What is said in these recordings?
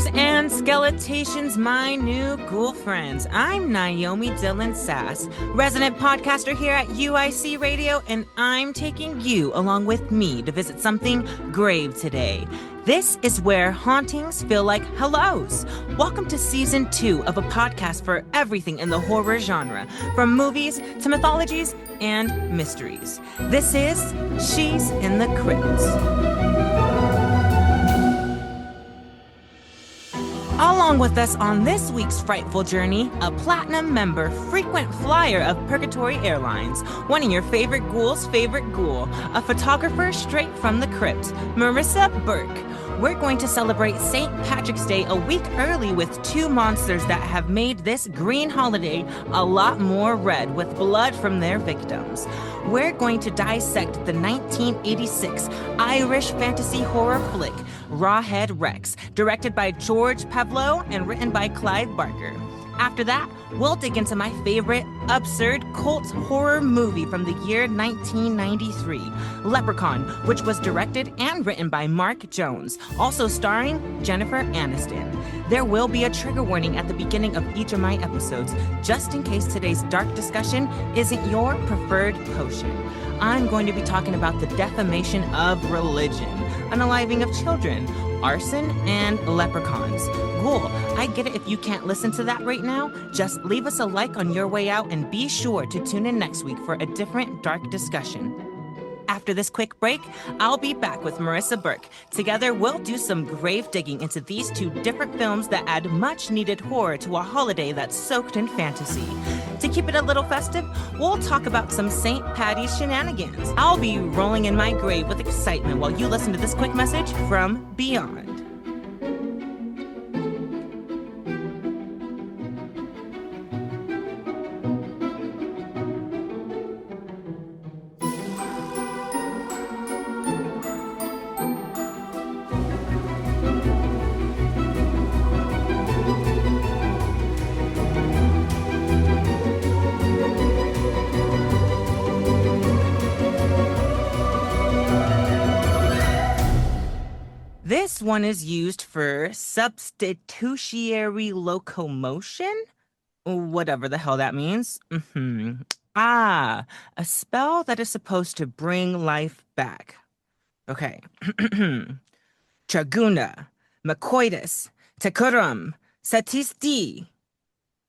Ghouls and Skeletations, my new ghoul friends. I'm Niomi Dylan Sass, resident podcaster here at UIC Radio, and I'm taking you along with me to visit something grave today. This is where hauntings feel like hellos. Welcome to season 2 of a podcast for everything in the horror genre, from movies to mythologies and mysteries. This is She's in the Crypt. Along with us on this week's frightful journey, a platinum member, frequent flyer of Purgatory Airlines, one of your favorite ghouls' favorite ghoul, a photographer straight from the crypt, Marissa Burke. We're going to celebrate St. Patrick's Day a week early with 2 monsters that have made this green holiday a lot more red with blood from their victims. We're going to dissect the 1986 Irish fantasy horror flick, Rawhead Rex, directed by George Pavlo and written by Clive Barker. After that, we'll dig into my favorite absurd cult horror movie from the year 1993, Leprechaun, which was directed and written by Mark Jones, also starring Jennifer Aniston. There will be a trigger warning at the beginning of each of my episodes, just in case today's dark discussion isn't your preferred potion. I'm going to be talking about the defamation of religion, unaliving of children, arson, and leprechauns. Ghoul, I get it if you can't listen to that right now. Just leave us a like on your way out and be sure to tune in next week for a different dark discussion. After this quick break, I'll be back with Marissa Burke. Together, we'll do some grave digging into these 2 different films that add much needed horror to a holiday that's soaked in fantasy. To keep it a little festive, we'll talk about some St. Patty's shenanigans. I'll be rolling in my grave with excitement while you listen to this quick message from Beyond. This one is used for substitutionary locomotion, whatever the hell that means. A spell that is supposed to bring life back. Okay. Traguna, Macoitus, Tekurum, Satisti.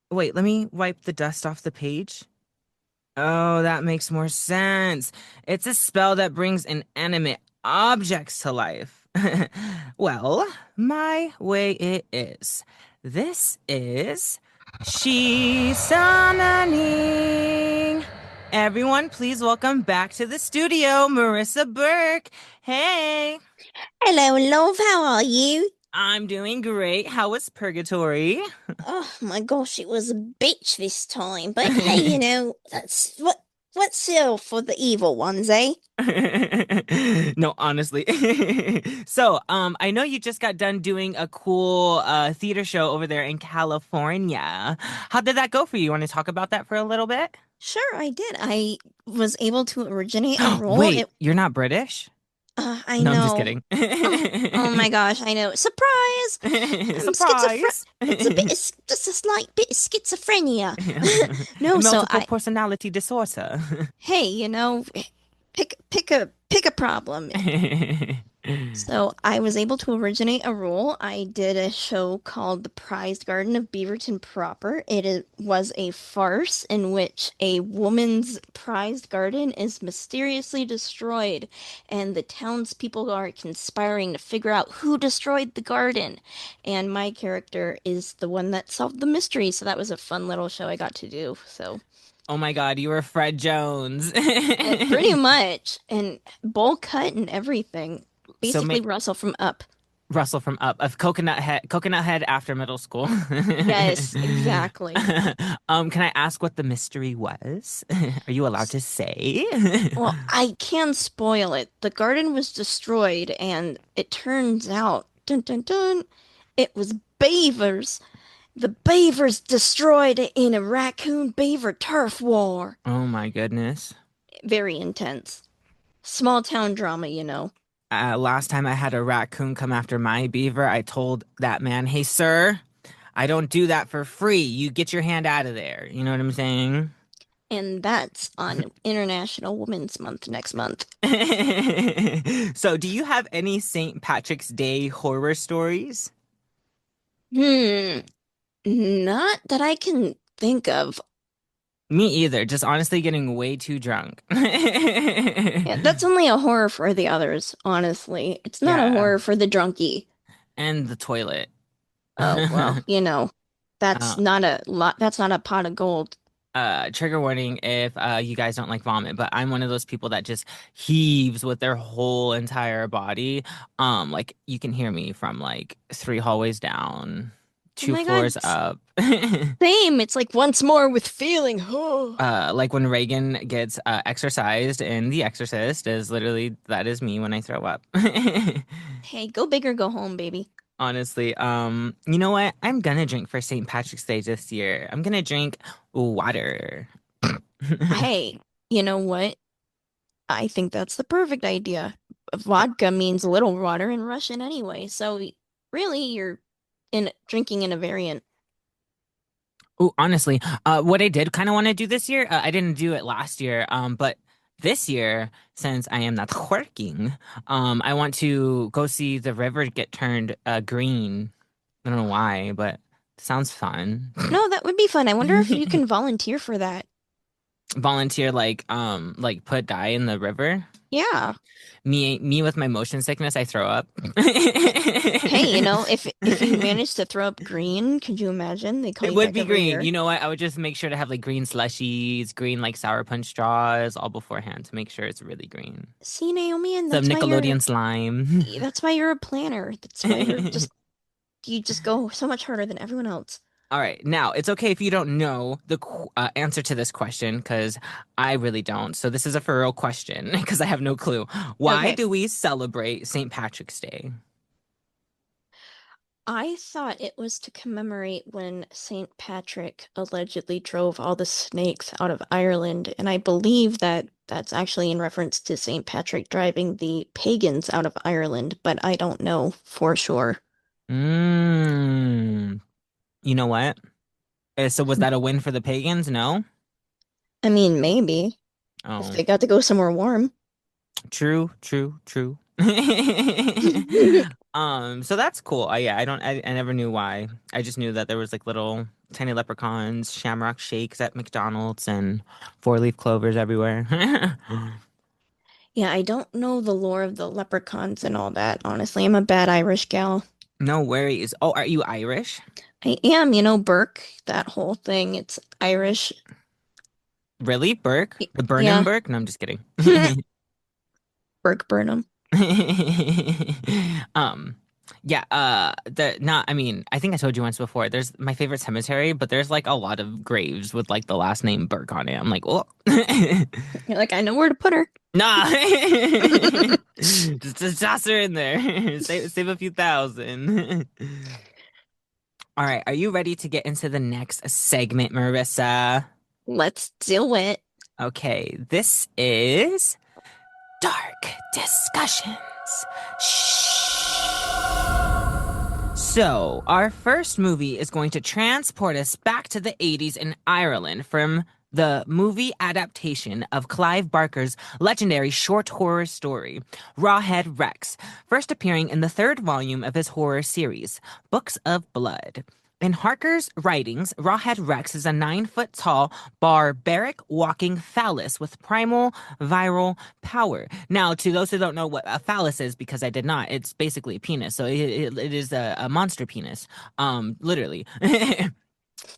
Wait, let me wipe the dust off the page. Oh, that makes more sense. It's a spell that brings inanimate objects to life. Well, my way it is. This is She Summoning. Everyone, please welcome back to the studio, Marissa Burke. Hey. Hello, love. How are you? I'm doing great. How was Purgatory? Oh my gosh, it was a bitch this time. But hey, that's what's still for the evil ones, eh? No, honestly. So, I know you just got done doing a cool theater show over there in California. How did that go for you? You want to talk about that for a little bit? Sure, I did. I was able to originate a role. Wait, you're not British? I No, know. I'm just kidding. Oh my gosh, I know. Surprise! Surprise! It's just a slight bit of schizophrenia. No, so Multiple personality disorder. hey, pick a problem. So I was able to originate a role. I did a show called The Prized Garden of Beaverton Proper. Was a farce in which a woman's prized garden is mysteriously destroyed, and the townspeople are conspiring to figure out who destroyed the garden. And my character is the one that solved the mystery, so that was a fun little show I got to do. So. Oh my God, you were Fred Jones. Pretty much. And bowl cut and everything. Basically Russell from Up. Russell from Up, of Coconut Head after middle school. Yes, exactly. Can I ask what the mystery was? Are you allowed to say? Well, I can spoil it. The garden was destroyed, and it turns out, dun dun dun, it was beavers. The beavers destroyed it in a raccoon-beaver turf war. Oh my goodness. Very intense. Small town drama, Last time I had a raccoon come after my beaver, I told that man, "Hey, sir, I don't do that for free. You get your hand out of there." You know what I'm saying? And that's on International Women's Month next month. So, do you have any St. Patrick's Day horror stories? Hmm, not that I can think of. Me either. Just honestly getting way too drunk. Yeah, that's only a horror for the others, honestly. It's not a Yeah, horror for the drunkie. and the toilet. Oh, well, that's Uh, not a lot, that's not a pot of gold. Trigger warning if you guys don't like vomit, but I'm one of those people that just heaves with their whole entire body. Like you can hear me from like three hallways down, Oh two my God, floors up. same. It's like once more with feeling. Like when Reagan gets exorcised in The Exorcist is literally that is me when I throw up. Hey, go big or go home, baby. Honestly, you know what? I'm gonna drink for St. Patrick's Day this year. I'm gonna drink water. Hey, you know what? I think that's the perfect idea. Vodka means little water in Russian anyway, so really you're in drinking in a variant. Oh, honestly, what I did kind of want to do this year, I didn't do it last year, but this year, since I am not working, I want to go see the river get turned green. I don't know why, but it sounds fun. No, that would be fun. I wonder if you can volunteer for that. Volunteer like put dye in the river. Yeah. Me with my motion sickness, I throw up. Hey, if you manage to throw up green, could you imagine? They call It you would back be every green. year. You know what? I would just make sure to have like green slushies, green like sour punch straws all beforehand to make sure it's really green. See, Naomi, and Some Nickelodeon slime. that's why you're a planner. That's why you just go so much harder than everyone else. All right. Now, it's okay if you don't know the answer to this question because I really don't. So this is a for real question because I have no clue. Why Okay. do we celebrate St. Patrick's Day? I thought it was to commemorate when St. Patrick allegedly drove all the snakes out of Ireland, and I believe that that's actually in reference to St. Patrick driving the pagans out of Ireland, but I don't know for sure. Mm, you know what? So was that a win for the pagans? No? I mean, maybe if Oh. they got to go somewhere warm. True, true, true. So that's cool. Yeah, I never knew why. I just knew that there was like little tiny leprechauns, shamrock shakes at McDonald's, and four-leaf clovers everywhere. Yeah, I don't know the lore of the leprechauns and all that, honestly. I'm a bad Irish gal. No worries. Oh, are you Irish? I am, Burke, that whole thing. It's Irish. Really? Burke? The Burnham Yeah, Burke? No, I'm just kidding. Burke Burnham. Um, yeah, the not I mean, I think I told you once before, there's my favorite cemetery, but there's like a lot of graves with like the last name Burke on it. I'm like, oh You're like, I know where to put her. nah. Just toss her in there. Save a few thousand. All right, are you ready to get into the next segment, Marissa? Let's do it. Okay, this is Dark Discussions. Shh. So, our first movie is going to transport us back to the 80s in Ireland from the movie adaptation of Clive Barker's legendary short horror story, Rawhead Rex, first appearing in the third volume of his horror series, Books of Blood. In Harker's writings, Rawhead Rex is a 9 foot tall, barbaric walking phallus with primal viral power. Now, to those who don't know what a phallus is, because I did not, it's basically a penis. So it is a monster penis, literally.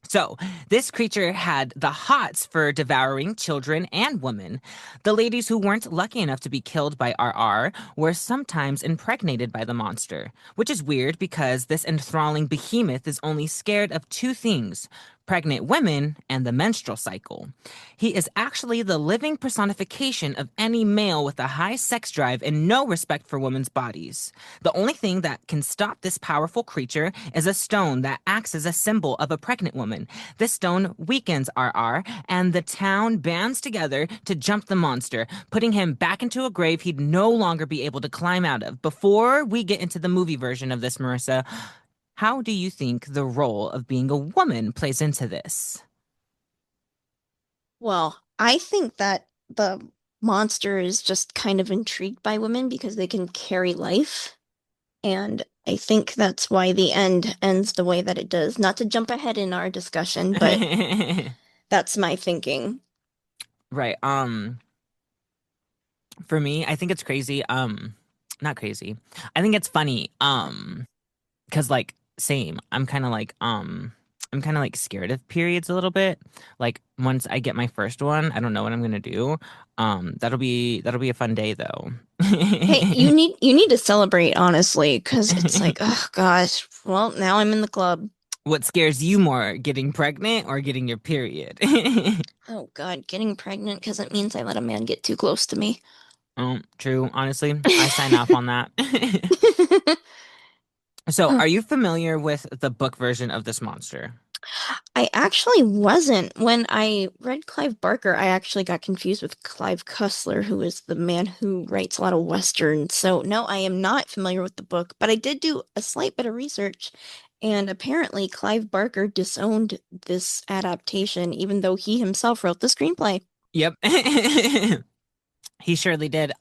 So, this creature had the hots for devouring children and women. The ladies who weren't lucky enough to be killed by RR were sometimes impregnated by the monster, which is weird because this enthralling behemoth is only scared of two things: pregnant women, and the menstrual cycle. He is actually the living personification of any male with a high sex drive and no respect for women's bodies. The only thing that can stop this powerful creature is a stone that acts as a symbol of a pregnant woman. This stone weakens RR, and the town bands together to jump the monster, putting him back into a grave he'd no longer be able to climb out of. Before we get into the movie version of this, Marissa, how do you think the role of being a woman plays into this? Well, I think that the monster is just kind of intrigued by women because they can carry life. And I think that's why the end ends the way that it does. Not to jump ahead in our discussion, but that's my thinking. Right. For me, I think it's crazy. Not crazy. I think it's funny. Because like same. I'm kind of like scared of periods a little bit. Like once I get my first one, I don't know what I'm gonna do. That'll be a fun day though. Hey, you need to celebrate, honestly, because it's like, oh gosh, well, now I'm in the club. What scares you more, getting pregnant or getting your period? Oh God, getting pregnant because it means I let a man get too close to me. True. Honestly, I sign off on that. So, are you familiar with the book version of this monster? I actually wasn't. When I read Clive Barker, I actually got confused with Clive Cussler, who is the man who writes a lot of westerns. So, no, I am not familiar with the book, but I did do a slight bit of research, and apparently Clive Barker disowned this adaptation, even though he himself wrote the screenplay. Yep. He surely did.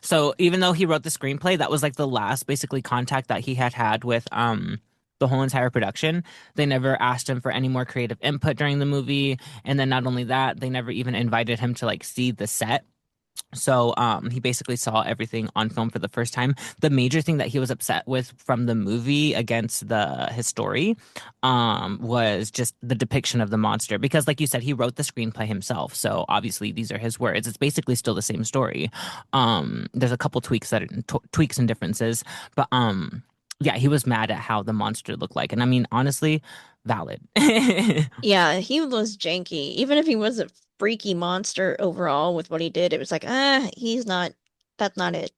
So even though he wrote the screenplay, that was like the last basically contact that he had had with the whole entire production. They never asked him for any more creative input during the movie, and then not only that, they never even invited him to like see the set. So he basically saw everything on film for the first time. The major thing that he was upset with from the movie against his story was just the depiction of the monster. Because like you said, he wrote the screenplay himself. So obviously these are his words. It's basically still the same story. There's a couple tweaks and differences, but yeah, he was mad at how the monster looked like. And I mean, honestly, valid. Yeah, he was janky. Even if he was a freaky monster overall with what he did, it was like, he's not, that's not it.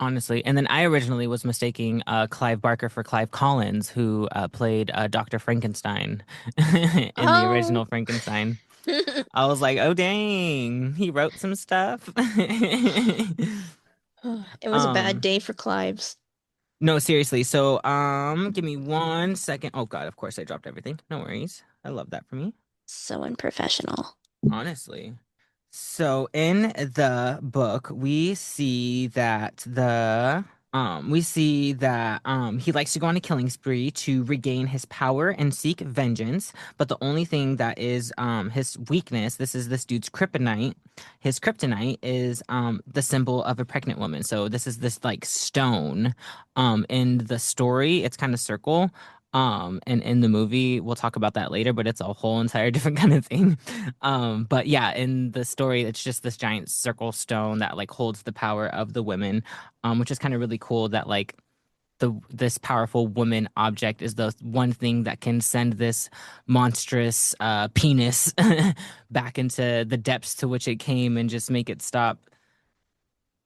Honestly. And then I originally was mistaking Clive Barker for Clive Collins, who played Dr. Frankenstein in the Oh, original Frankenstein. I was like, oh, dang, he wrote some stuff. it was a bad um, day for Clives. no, seriously. So, give me 1 second. Oh God, of course I dropped everything. No worries. I love that for me. So unprofessional. Honestly. So in the book, we see that he likes to go on a killing spree to regain his power and seek vengeance. But the only thing that is his weakness, this is this dude's kryptonite. His kryptonite is the symbol of a pregnant woman. So this is this like stone. In the story, it's kind of circle. And in the movie, we'll talk about that later, but it's a whole entire different kind of thing. But yeah, in the story, it's just this giant circle stone that like holds the power of the women, which is kind of really cool that like this powerful woman object is the one thing that can send this monstrous penis back into the depths to which it came and just make it stop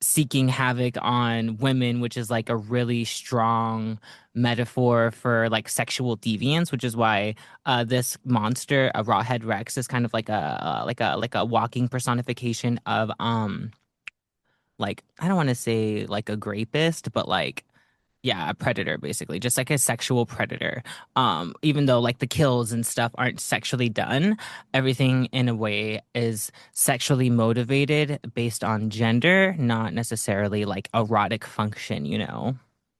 seeking havoc on women, which is like a really strong metaphor for like sexual deviance, which is why this monster, a Rawhead Rex, is kind of like a walking personification of like I don't want to say like a rapist, but like yeah, a predator basically, just like a sexual predator. Even though like the kills and stuff aren't sexually done, everything in a way is sexually motivated based on gender, not necessarily like erotic function, you know?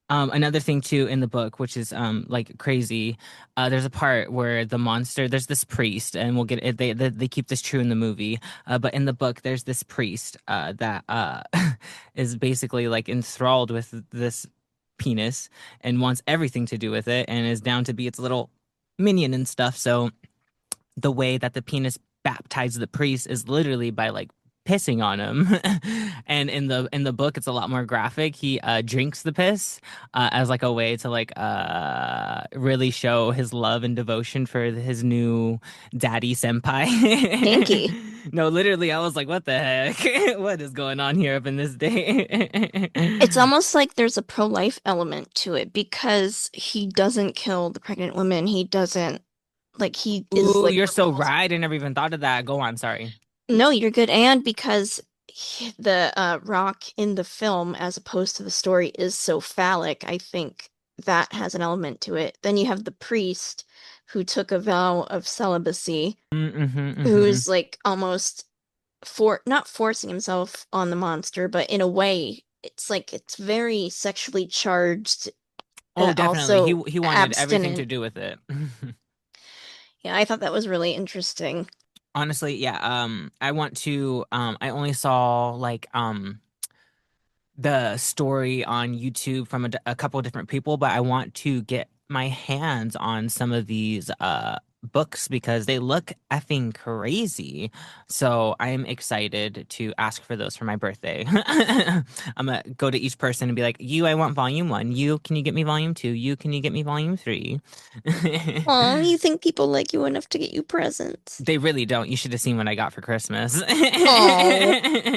Another thing too in the book, which is like crazy, there's a part where the monster, there's this priest, and we'll get it. They keep this true in the movie, but in the book, there's this priest that is basically like enthralled with this penis and wants everything to do with it, and is down to be its little minion and stuff. So the way that the penis baptizes the priest is literally by like pissing on him. And in the book, it's a lot more graphic. He drinks the piss as like a way to like really show his love and devotion for his new daddy Stinky. senpai. No, literally, I was like, what the heck? What is going on here up in this day? It's almost like there's a pro-life element to it because he doesn't kill the pregnant women. He doesn't like he is Ooh, like you're so repulsed. right. I never even thought of that. Go on, sorry. No, you're good. And because the rock in the film, as opposed to the story, is so phallic, I think that has an element to it. Then you have the priest who took a vow of celibacy, Mm-hmm, mm-hmm. who's like almost not forcing himself on the monster, but in a way, it's like it's very sexually charged, Oh, definitely. also He wanted everything to abstinent. do with it. Yeah, I thought that was really interesting. Honestly, yeah. I want to. I only saw like the story on YouTube from a couple of different people, but I want to get my hands on some of these books because they look effing crazy. So I am excited to ask for those for my birthday. I'm gonna go to each person and be like, "You, I want volume one. You, can you get me volume two? You, can you get me volume three?" Oh, you think people like you enough to get you presents? They really don't. You should have seen what I got for Christmas. Oh,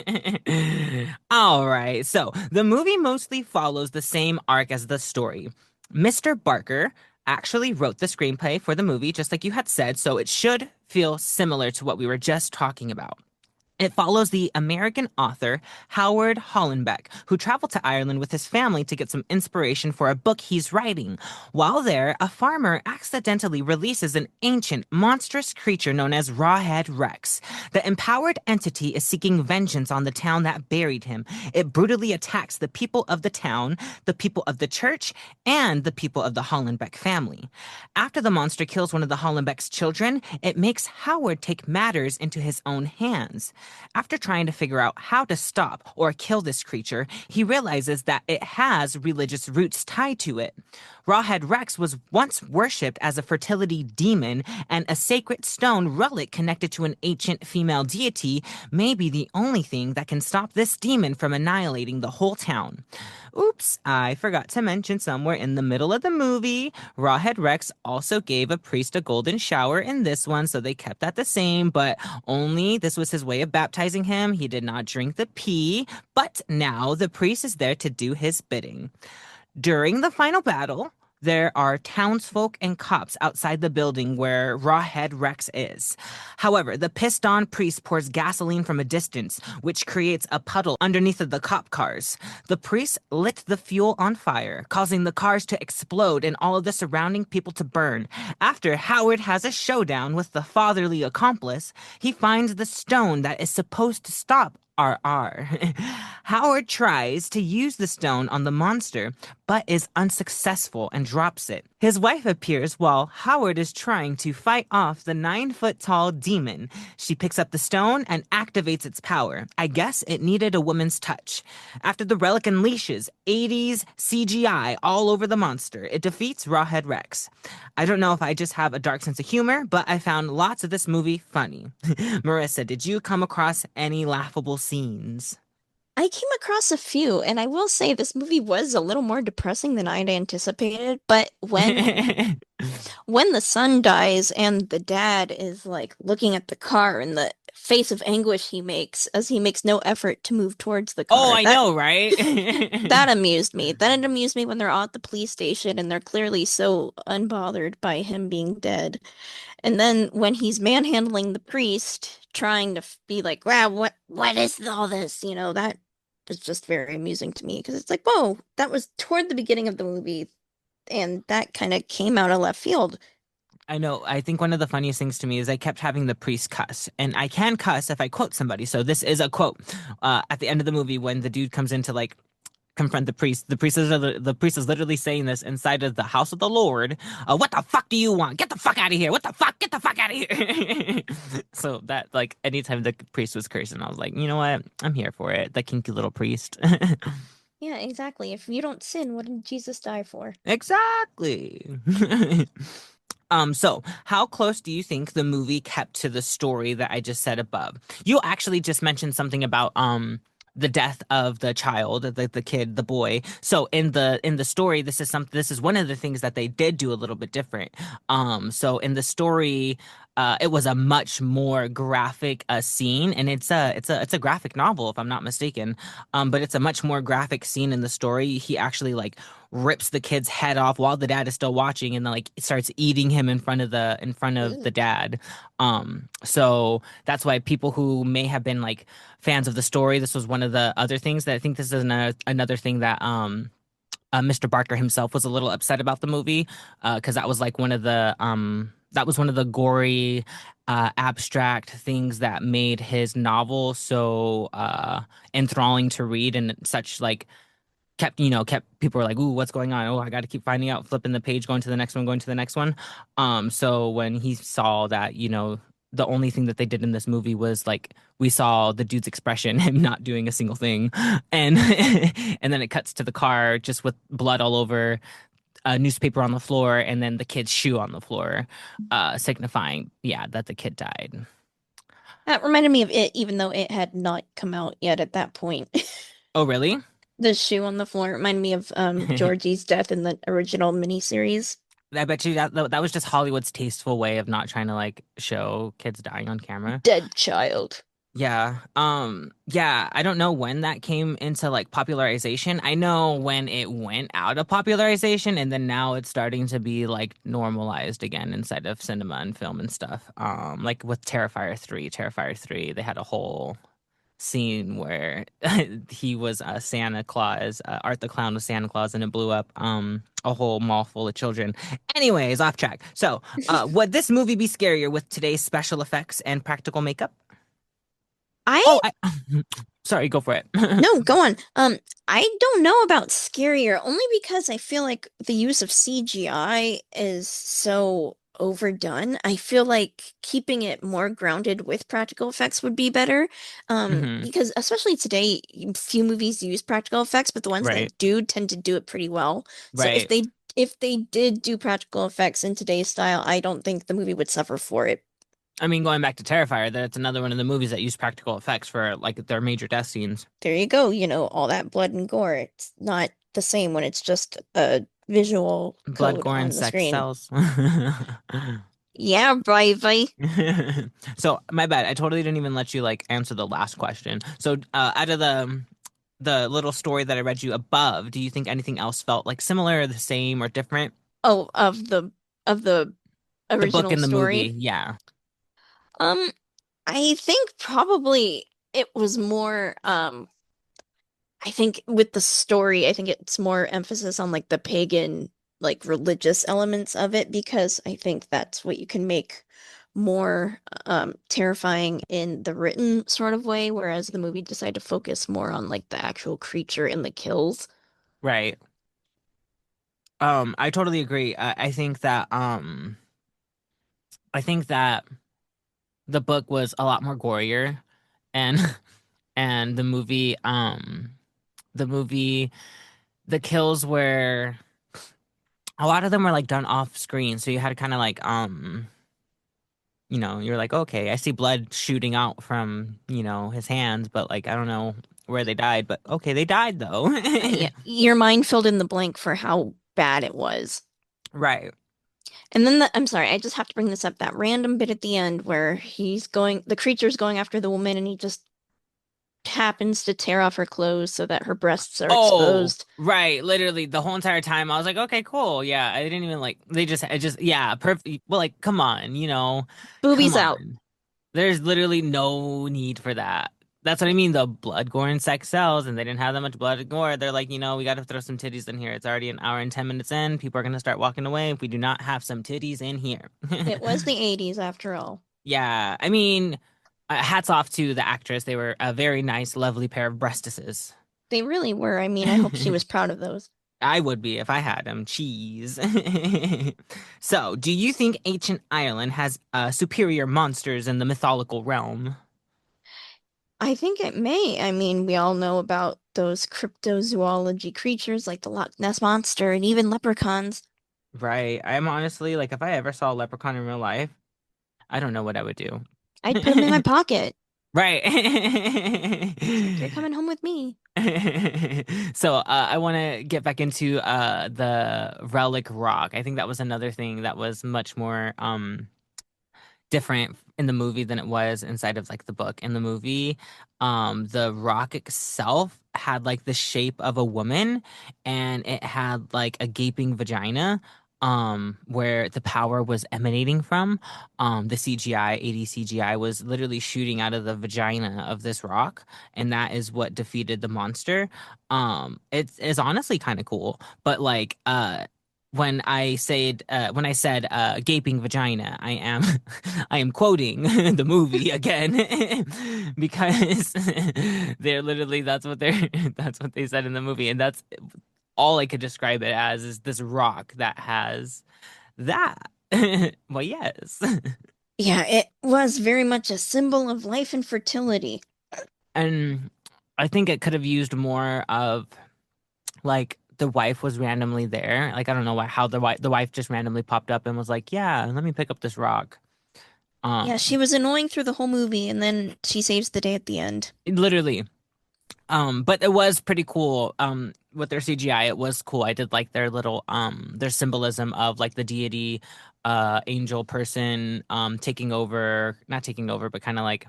All right. So the movie mostly follows the same arc as the story. Mr. Barker actually wrote the screenplay for the movie, just like you had said, so it should feel similar to what we were just talking about. It follows the American author Howard Hollenbeck, who traveled to Ireland with his family to get some inspiration for a book he's writing. While there, a farmer accidentally releases an ancient, monstrous creature known as Rawhead Rex. The empowered entity is seeking vengeance on the town that buried him. It brutally attacks the people of the town, the people of the church, and the people of the Hollenbeck family. After the monster kills one of the Hollenbeck's children, it makes Howard take matters into his own hands. After trying to figure out how to stop or kill this creature, he realizes that it has religious roots tied to it. Rawhead Rex was once worshipped as a fertility demon, and a sacred stone relic connected to an ancient female deity may be the only thing that can stop this demon from annihilating the whole town. Oops, I forgot to mention somewhere in the middle of the movie, Rawhead Rex also gave a priest a golden shower in this one, so they kept that the same, but only this was his way of baptizing him. He did not drink the pee, but now the priest is there to do his bidding. During the final battle, there are townsfolk and cops outside the building where Rawhead Rex is. However, the pissed on priest pours gasoline from a distance, which creates a puddle underneath of the cop cars. The priest lit the fuel on fire, causing the cars to explode and all of the surrounding people to burn. After Howard has a showdown with the fatherly accomplice, he finds the stone that is supposed to stop RR. Howard tries to use the stone on the monster, but is unsuccessful and drops it. His wife appears while Howard is trying to fight off the 9-foot tall demon. She picks up the stone and activates its power. I guess it needed a woman's touch. After the relic unleashes 80s CGI all over the monster, it defeats Rawhead Rex. I don't know if I just have a dark sense of humor, but I found lots of this movie funny. Marissa, did you come across any laughable scenes? I came across a few, and I will say this movie was a little more depressing than I'd anticipated, but when the son dies and the dad is like looking at the car and the face of anguish he makes as he makes no effort to move towards the Oh, car, I that know, right? that amused me. Then it amused me when they're all at the police station and they're clearly so unbothered by him being dead. And then when he's manhandling the priest, trying to be like, wow, what is all this? That was just very amusing to me because it's like, whoa, that was toward the beginning of the movie, and that kind of came out of left field. I know. I think one of the funniest things to me is I kept having the priest cuss, and I can cuss if I quote somebody. So this is a quote at the end of the movie when the dude comes in to like confront the priest. The priest is literally saying this inside of the house of the Lord. What the fuck do you want? Get the fuck out of here! What the fuck? Get the fuck out of here! So that like anytime the priest was cursing, I was like, you know what? I'm here for it. The kinky little priest. Yeah, exactly. If you don't sin, what did Jesus die for? Exactly. So how close do you think the movie kept to the story that I just said above? You actually just mentioned something about the death of the child, the kid, the boy. So in the story, this is one of the things that they did do a little bit different. So in the story, it was a much more graphic scene, and it's a graphic novel if I'm not mistaken. But it's a much more graphic scene in the story. He actually like rips the kid's head off while the dad is still watching, and then like starts eating him in front of the Ugh. dad. So that's why people who may have been like fans of the story, this was one of the other things that I think this is another thing that Mr. Barker himself was a little upset about the movie, because that was like that was one of the gory, abstract things that made his novel so enthralling to read, and such like kept people were like, ooh, what's going on? Oh, I got to keep finding out, flipping the page, going to the next one, going to the next one. So when he saw that, the only thing that they did in this movie was like we saw the dude's expression, him not doing a single thing, and and then it cuts to the car just with blood all over, a newspaper on the floor, and then the kid's shoe on the floor, signifying, yeah, that the kid died. That reminded me of it, even though it had not come out yet at that point. Oh, really? The shoe on the floor reminded me of Georgie's death in the original miniseries. I bet you that was just Hollywood's tasteful way of not trying to like show kids dying on camera. Dead child. Yeah. Yeah, I don't know when that came into like popularization. I know when it went out of popularization, and then now it's starting to be like normalized again inside of cinema and film and stuff. Like with Terrifier 3, they had a whole scene where he was Santa Claus, Art the Clown was Santa Claus, and it blew up a whole mall full of children. Anyways, off track. So, would this movie be scarier with today's special effects and practical makeup? I Oh, sorry, go for it. No, go on. I don't know about scarier, only because I feel like the use of CGI is so overdone. I feel like keeping it more grounded with practical effects would be better. Hmm. Because especially today, few movies use practical effects, but the ones Right, that do tend to do it pretty well. So right. if they did do practical effects in today's style, I don't think the movie would suffer for it. I mean, going back to Terrifier, that's another one of the movies that use practical effects for like their major death scenes. There you go, all that blood and gore. It's not the same when it's just a visual Blood, code gore, and on the sex screen. sells. Yeah, baby. So my bad. I totally didn't even let you like answer the last question. So out of the little story that I read you above, do you think anything else felt like similar or the same or different? Oh, of the The book original and the story. movie, yeah. Um, I think probably it was more I think with the story, I think it's more emphasis on like the pagan, like religious elements of it, because I think that's what you can make more terrifying in the written sort of way, whereas the movie decided to focus more on like the actual creature and the kills. Right. I totally agree. I think that the book was a lot more gorier, and and the movie the kills were a lot of them were like done off screen, so you had to kind of like you're like, okay, I see blood shooting out from, his hands, but like I don't know where they died, but okay, they died though. Yeah, your mind filled in the blank for how bad it was. Right. And then I'm sorry, I just have to bring this up, that random bit at the end where the creature's going after the woman and he just happens to tear off her clothes so that her breasts are Oh, exposed. right. Literally the whole entire time I was like, okay, cool. Yeah, I didn't even like yeah, perfect. Well, like come on, come Boobies out. on. There's literally no need for that. That's what I mean. The blood, gore, and sex sells, and they didn't have that much blood and gore. They're like, we got to throw some titties in here. It's already an hour and 10 minutes in. People are gonna start walking away if we do not have some titties in here. It was the 80s after all. Yeah, I mean, hats off to the actress. They were a very nice, lovely pair of breastises. They really were. I mean, I hope she was proud of those. I would be if I had them. Cheese. So, do you think ancient Ireland has superior monsters in the mythological realm? I think it may. I mean, we all know about those cryptozoology creatures like the Loch Ness Monster and even leprechauns. Right. I'm honestly like, if I ever saw a leprechaun in real life, I don't know what I would do. I'd put him in my pocket. Right. It's like, you're coming home with me. So I want to get back into the relic rock. I think that was another thing that was much more different in the movie than it was inside of like the book. In the movie, the rock itself had like the shape of a woman, and it had like a gaping vagina, where the power was emanating from. The CGI, 80 CGI was literally shooting out of the vagina of this rock, and that is what defeated the monster. It's honestly kind of cool, but like when I said gaping vagina, I am I am quoting the movie again because they're literally that's what they said in the movie, and that's all I could describe it as is this rock that has that. Well, yes. Yeah, it was very much a symbol of life and fertility. And I think it could have used more of like the wife was randomly there. Like I don't know how the wife just randomly popped up and was like, "Yeah, let me pick up this rock." Yeah, she Um, was annoying through the whole movie, and then she saves the day at the end. literally. But it was pretty cool. With their CGI, it was cool. I did like their little their symbolism of like the deity, angel person, taking over, not taking over, but kind of like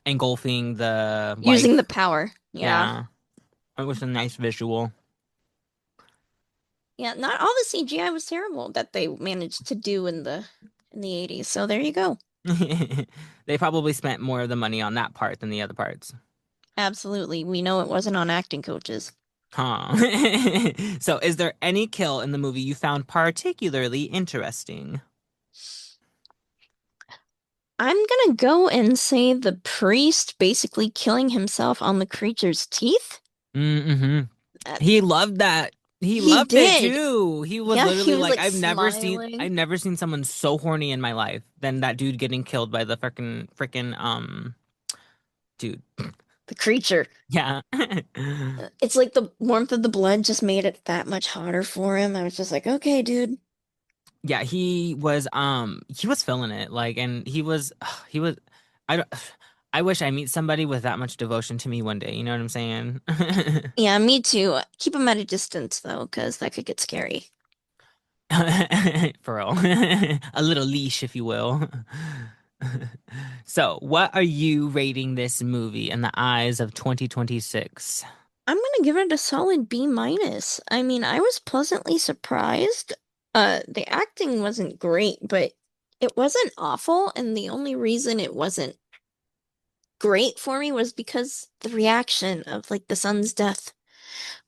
engulfing the Using the wife. power. Yeah. Yeah, it was a nice visual. Yeah, not all the CGI was terrible that they managed to do in the 80s. So there you go. They probably spent more of the money on that part than the other parts. Absolutely. We know it wasn't on acting coaches. Huh. So, is there any kill in the movie you found particularly interesting? I'm gonna go and say the priest basically killing himself on the creature's teeth. Mm-hmm. Uh, He loved that. He he loved it did. too. He was Yeah, he literally was like, like I've smiling. never seen someone so horny in my life than that dude getting killed by the frickin' dude. The creature. Yeah. It's like the warmth of the blood just made it that much hotter for him. I was just like, okay, dude. Yeah, he was feeling it. Like, and he was I don't I wish I meet somebody with that much devotion to me one day. You know what I'm saying? Yeah, me too. Keep him at a distance though, because that could get scary. For real. A little leash, if you will. So, what are you rating this movie in the eyes of 2026? I'm gonna give it a solid B minus. I mean, I was pleasantly surprised. The acting wasn't great, but it wasn't awful, and the only reason it wasn't great for me was because the reaction of like the son's death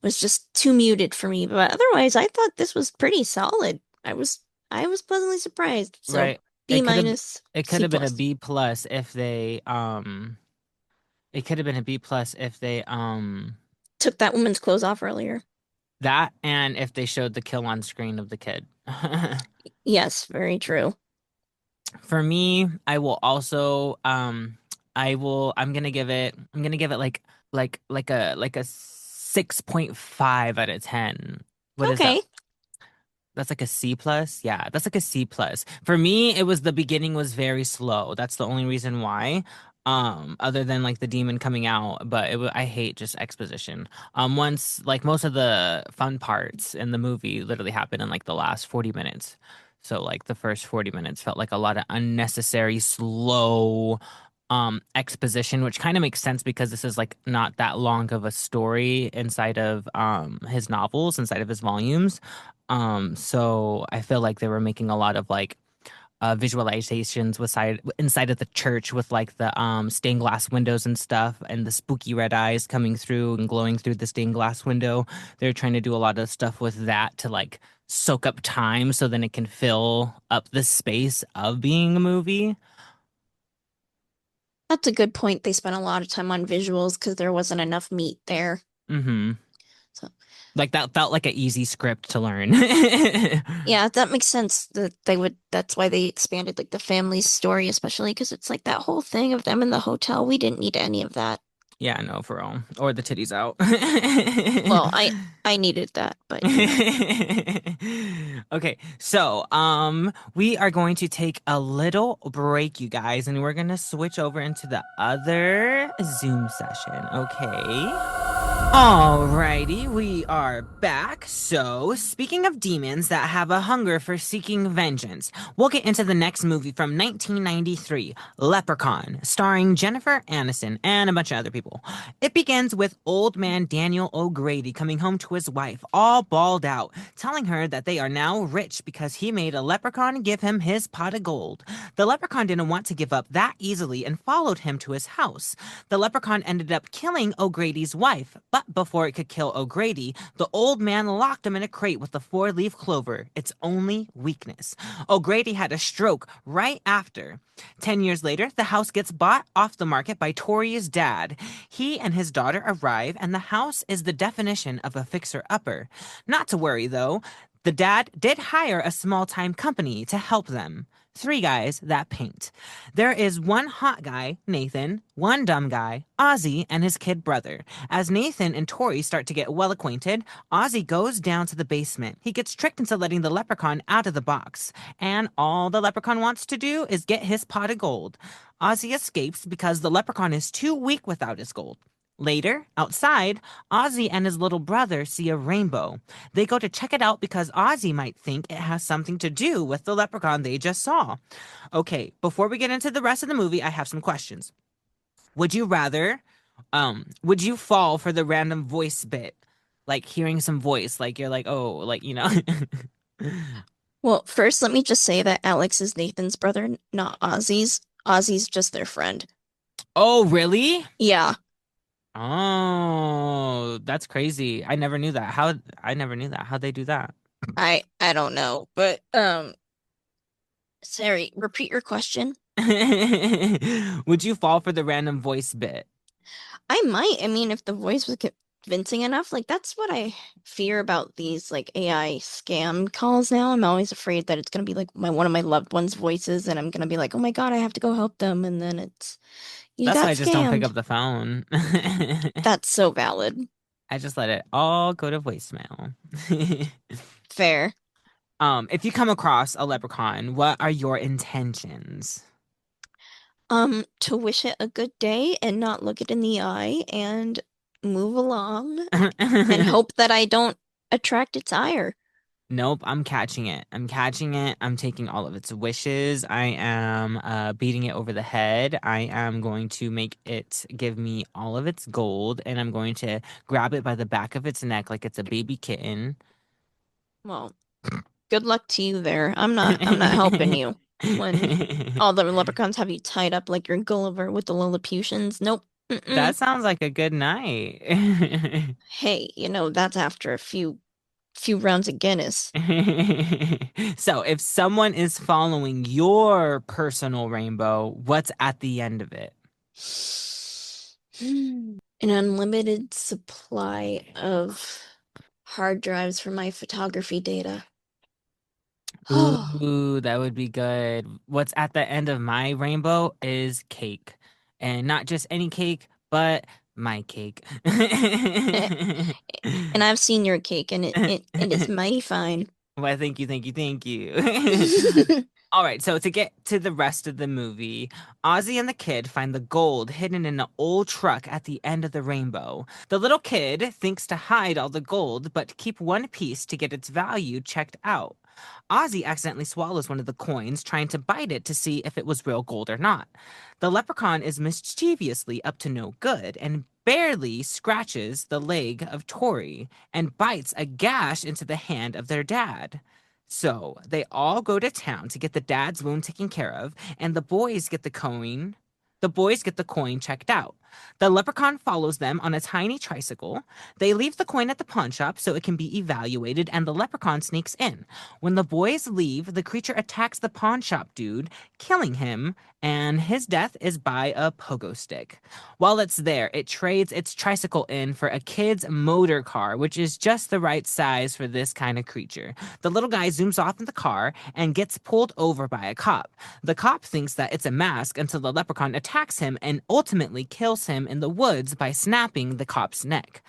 was just too muted for me. But otherwise, I thought this was pretty solid. I was pleasantly surprised. So Right. B minus, It could C have been a plus. B plus if they it could have been a B plus if they Took that woman's clothes off earlier. that and if they showed the kill on screen of the kid. Yes, very true. For me, I will also I'm gonna give it like a 6.5 out of 10. What is that? Okay. That's like a C plus? Yeah, that's like a C plus. For me, it was the beginning was very slow. That's the only reason why. Other than like the demon coming out, but I hate just exposition. Once like most of the fun parts in the movie literally happen in like the last 40 minutes. So like the first 40 minutes felt like a lot of unnecessary slow exposition, which kind of makes sense because this is like not that long of a story inside of his novels, inside of his volumes. So I feel like they were making a lot of like visualizations inside of the church with like the stained glass windows and stuff and the spooky red eyes coming through and glowing through the stained glass window. They're trying to do a lot of stuff with that to like soak up time so then it can fill up the space of being a movie. That's a good point. They spent a lot of time on visuals because there wasn't enough meat there. Hmm. So, Like that felt like an easy script to learn. yeah, that makes sense that they would, that's why they expanded like the family story, especially because it's like that whole thing of them in the hotel. We didn't need any of that. Yeah, no, for real. Or the titties out. Well, I needed that, but Okay, so we are going to take a little break, you guys, and we're gonna switch over into the other Zoom session, okay? Alrighty, we are back. So, speaking of demons that have a hunger for seeking vengeance, we'll get into the next movie from 1993, Leprechaun, starring Jennifer Aniston and a bunch of other people. It begins with old man Daniel O'Grady coming home to his wife, all balled out, telling her that they are now rich because he made a leprechaun give him his pot of gold. The leprechaun didn't want to give up that easily and followed him to his house. The leprechaun ended up killing O'Grady's wife, but before it could kill O'Grady, the old man locked him in a crate with the four-leaf clover, its only weakness. O'Grady had a stroke right after. 10 years later, the house gets bought off the market by Tori's dad. He and his daughter arrive, and the house is the definition of a fixer-upper. Not to worry, though. The dad did hire a small-time company to help them. Three guys that paint. There is one hot guy, Nathan, one dumb guy, Ozzy, and his kid brother. As Nathan and Tori start to get well acquainted, Ozzy goes down to the basement. He gets tricked into letting the leprechaun out of the box, and all the leprechaun wants to do is get his pot of gold. Ozzy escapes because the leprechaun is too weak without his gold. Later, outside, Ozzy and his little brother see a rainbow. They go to check it out because Ozzy might think it has something to do with the leprechaun they just saw. Okay, before we get into the rest of the movie, I have some questions. Would you rather, would you fall for the random voice bit? Like hearing some voice, like you're like, oh, like, you know. well, first let me just say that Alex is Nathan's brother, not Ozzy's. Ozzy's just their friend. Oh, really? Yeah. Oh, that's crazy. I never knew that. I never knew that. How'd they do that? I don't know, but sorry, repeat your question. Would you fall for the random voice bit? I might. I mean, if the voice was convincing enough, like that's what I fear about these like AI scam calls now. I'm always afraid that it's gonna be like one of my loved ones' voices, and I'm gonna be like, oh my God, I have to go help them, and then it's you That's why got I just don't pick scammed. up the phone. That's so valid. I just let it all go to voicemail. Fair. If you come across a leprechaun, what are your intentions? To wish it a good day and not look it in the eye and move along and hope that I don't attract its ire. Nope, I'm catching it. I'm catching it. I'm taking all of its wishes. I am beating it over the head. I am going to make it give me all of its gold, and I'm going to grab it by the back of its neck like it's a baby kitten. Well, good luck to you there. I'm not helping you when all the leprechauns have you tied up like you're Gulliver with the Lilliputians. Nope. Mm-mm. That sounds like a good night. Hey, that's after a few rounds of Guinness. So, if someone is following your personal rainbow, what's at the end of it? An unlimited supply of hard drives for my photography data. Oh, Ooh, that would be good. What's at the end of my rainbow is cake. And not just any cake, but my cake. and I've seen your cake and it is mighty fine. Well, thank you, thank you, thank you. All right, so to get to the rest of the movie, Ozzy and the kid find the gold hidden in an old truck at the end of the rainbow. The little kid thinks to hide all the gold, but keep one piece to get its value checked out. Ozzy accidentally swallows one of the coins, trying to bite it to see if it was real gold or not. The leprechaun is mischievously up to no good and barely scratches the leg of Tori and bites a gash into the hand of their dad. So they all go to town to get the dad's wound taken care of, and the boys get the coin. The boys get the coin checked out. The leprechaun follows them on a tiny tricycle. They leave the coin at the pawn shop so it can be evaluated, and the leprechaun sneaks in. When the boys leave, the creature attacks the pawn shop dude, killing him, and his death is by a pogo stick. While it's there, it trades its tricycle in for a kid's motor car, which is just the right size for this kind of creature. The little guy zooms off in the car and gets pulled over by a cop. The cop thinks that it's a mask until the leprechaun attacks him and ultimately kills corrals him in the woods by snapping the cop's neck.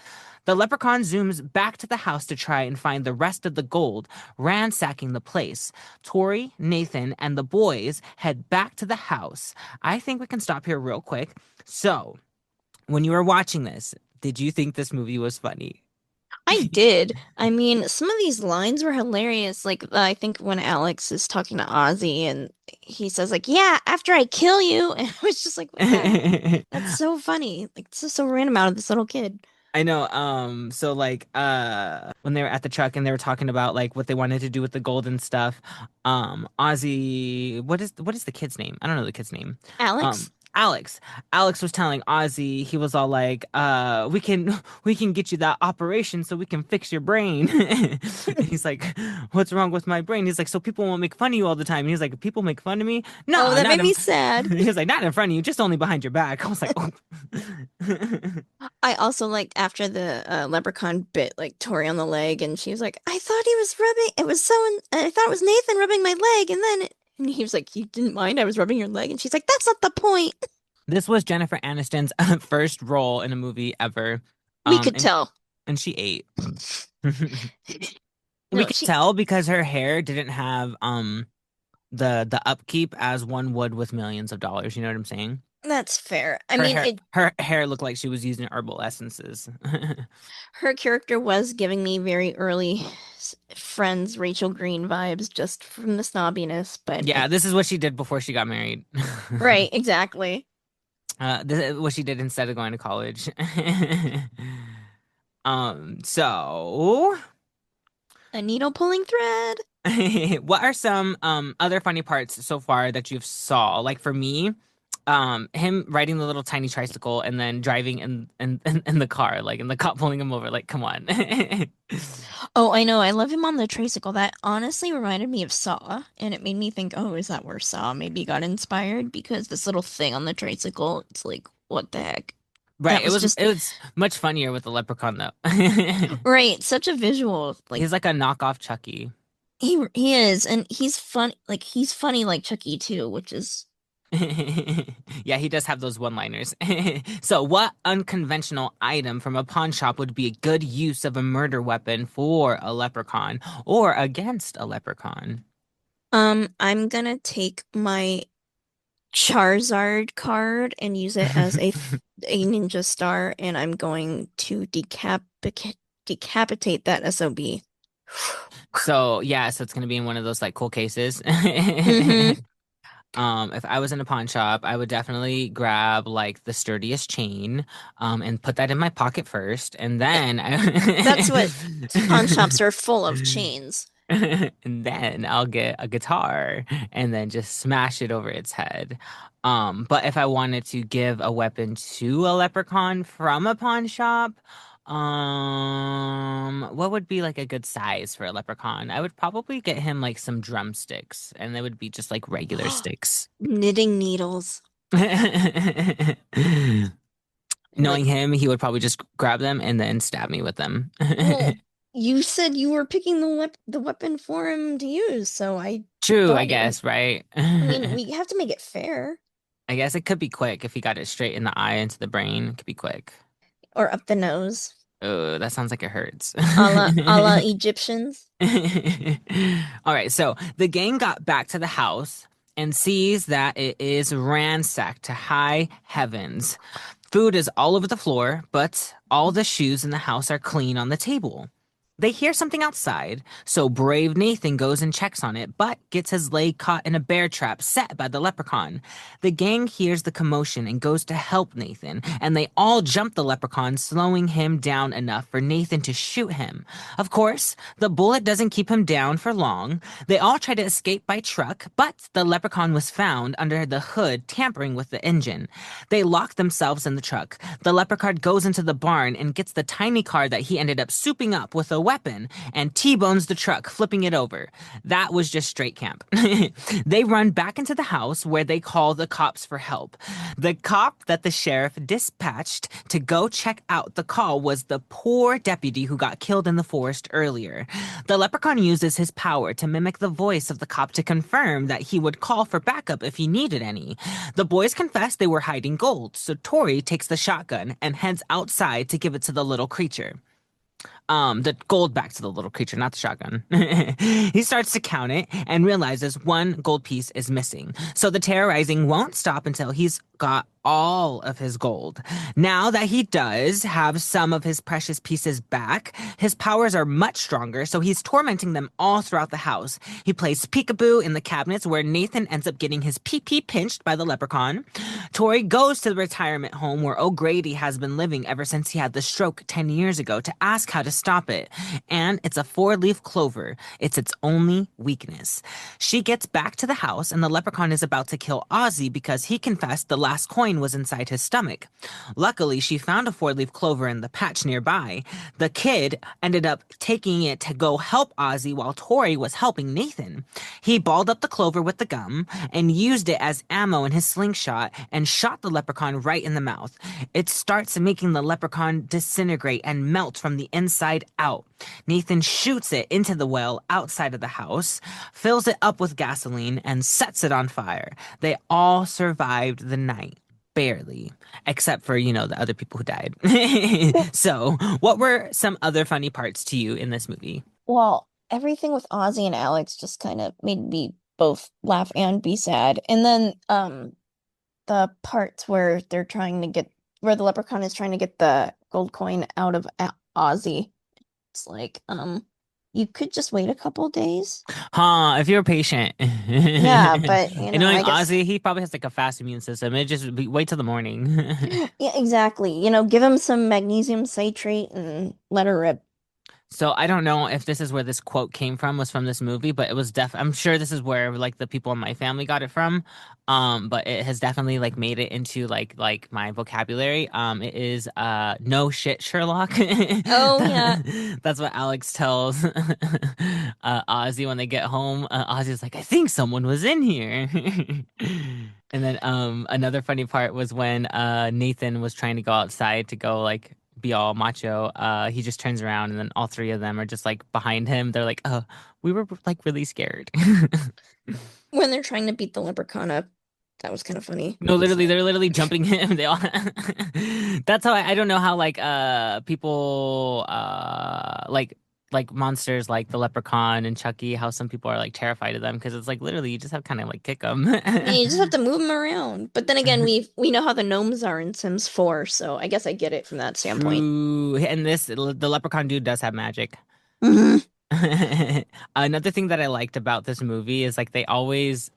The leprechaun zooms back to the house to try and find the rest of the gold, ransacking the place. Tori, Nathan, and the boys head back to the house. I think we can stop here real quick. So, when you were watching this, did you think this movie was funny? I did. I mean, some of these lines were hilarious. Like, I think when Alex is talking to Ozzy and he says, like, yeah, after I kill you. And I was just like, what the heck? That's so funny. Like, it's just so random out of this little kid. I know. So like, when they were at the truck and they were talking about like what they wanted to do with the gold and stuff, Ozzy, what is the kid's name? I don't know the kid's name. Alex? Alex. Alex was telling Ozzy, he was all like, we can get you that operation so we can fix your brain. And he's like, what's wrong with my brain? He's like, so people won't make fun of you all the time. And he's like, people make fun of me? No, Oh, that not made in. me sad. He was like, not in front of you, just only behind your back. I was like, oh. I also liked after the leprechaun bit like Tori on the leg, and she was like, "I thought he was rubbing. It was I thought it was Nathan rubbing my leg, and then and he was like, you didn't mind I was rubbing your leg, and she's like, that's not the point. This was Jennifer Aniston's first role in a movie ever. We could And tell. she ate. We No, could she. tell because her hair didn't have the upkeep as one would with millions of dollars. You know what I'm saying? That's fair. I Her mean, hair her hair looked like she was using herbal essences. her character was giving me very early Friends Rachel Green vibes just from the snobbiness, but Yeah, this is what she did before she got married. right, exactly. This is what she did instead of going to college. So A needle pulling thread. what are some other funny parts so far that you've saw? Like for me, him riding the little tiny tricycle and then driving in the car, like and the cop pulling him over, like come on. Oh, I know. I love him on the tricycle. That honestly reminded me of Saw, and it made me think, oh, is that where Saw maybe got inspired? Because this little thing on the tricycle, it's like, what the heck? Right, That it was was just it was much funnier with the leprechaun though. right. Such a visual. Like He's like a knockoff Chucky. he is, and he's fun. Like he's funny like Chucky too, which is Yeah, he does have those one-liners. So, what unconventional item from a pawn shop would be a good use of a murder weapon for a leprechaun or against a leprechaun? I'm gonna take my Charizard card and use it as a ninja star, and I'm going to decapitate that SOB. So, yeah, so it's gonna be in one of those like cool cases. hmm If I was in a pawn shop, I would definitely grab like the sturdiest chain, and put that in my pocket first, and then That's what pawn shops are full of chains. and then I'll get a guitar and then just smash it over its head. But if I wanted to give a weapon to a leprechaun from a pawn shop, what would be like a good size for a leprechaun? I would probably get him like some drumsticks, and they would be just like regular sticks. Knitting needles. Knowing Like, him, he would probably just grab them and then stab me with them. well, you said you were picking the weapon for him to use, so I True, I thought it was. guess, right? I mean, we have to make it fair. I guess it could be quick if he got it straight in the eye into the brain. It could be quick. Or up the nose, Oh, that sounds like it hurts. a la Egyptians. All right, so the gang got back to the house and sees that it is ransacked to high heavens. Food is all over the floor, but all the shoes in the house are clean on the table. They hear something outside, so brave Nathan goes and checks on it, but gets his leg caught in a bear trap set by the leprechaun. The gang hears the commotion and goes to help Nathan, and they all jump the leprechaun, slowing him down enough for Nathan to shoot him. Of course, the bullet doesn't keep him down for long. They all try to escape by truck, but the leprechaun was found under the hood tampering with the engine. They lock themselves in the truck. The leprechaun goes into the barn and gets the tiny car that he ended up souping up with a weapon and T-bones the truck, flipping it over. That was just straight camp. They run back into the house where they call the cops for help. The cop that the sheriff dispatched to go check out the call was the poor deputy who got killed in the forest earlier. The leprechaun uses his power to mimic the voice of the cop to confirm that he would call for backup if he needed any. The boys confess they were hiding gold, so Tori takes the shotgun and heads outside to give it to the little creature. The gold back to the little creature, not the shotgun. He starts to count it and realizes one gold piece is missing. So the terrorizing won't stop until he's got all of his gold. Now that he does have some of his precious pieces back, his powers are much stronger, so he's tormenting them all throughout the house. He plays peekaboo in the cabinets where Nathan ends up getting his pee-pee pinched by the leprechaun. Tori goes to the retirement home where O'Grady has been living ever since he had the stroke 10 years ago to ask how to stop it. And it's a four-leaf clover. It's its only weakness. She gets back to the house and the leprechaun is about to kill Ozzy because he confessed the last coin was inside his stomach. Luckily, she found a four-leaf clover in the patch nearby. The kid ended up taking it to go help Ozzy while Tori was helping Nathan. He balled up the clover with the gum and used it as ammo in his slingshot and shot the leprechaun right in the mouth. It starts making the leprechaun disintegrate and melt from the inside out. Nathan shoots it into the well outside of the house, fills it up with gasoline, and sets it on fire. They all survived the night. Barely, except for, the other people who died. So, what were some other funny parts to you in this movie? Well, everything with Ozzy and Alex just kind of made me both laugh and be sad. And then the parts where where the leprechaun is trying to get the gold coin out of Ozzy. It's like, you could just wait a couple days. Huh, if you're patient. Yeah, but And knowing I guess Ozzy, he probably has like a fast immune system. Wait till the morning. yeah, exactly. Give him some magnesium citrate and let her rip. So I don't know if this is where this quote came from, was from this movie, but it was I'm sure this is where like the people in my family got it from. But it has definitely like made it into like my vocabulary. It is no shit Sherlock. Oh yeah. That's what Alex tells Ozzy when they get home. Ozzy's like, I think someone was in here. And then another funny part was when Nathan was trying to go outside to go like be all macho. He just turns around and then all three of them are just like behind him. They're like, oh, we were like really scared. When they're trying to beat the leprechaun up, that was kind of funny. No, It's literally, like, they're literally jumping him. They all. That's how I don't know how like people like monsters like the leprechaun and Chucky, how some people are like terrified of them because it's like literally you just have kind of like kick them. yeah, you just have to move them around. But then again, we know how the gnomes are in Sims 4, so I guess I get it from that standpoint. True. And the leprechaun dude does have magic. Hmm. Another thing that I liked about this movie is like they always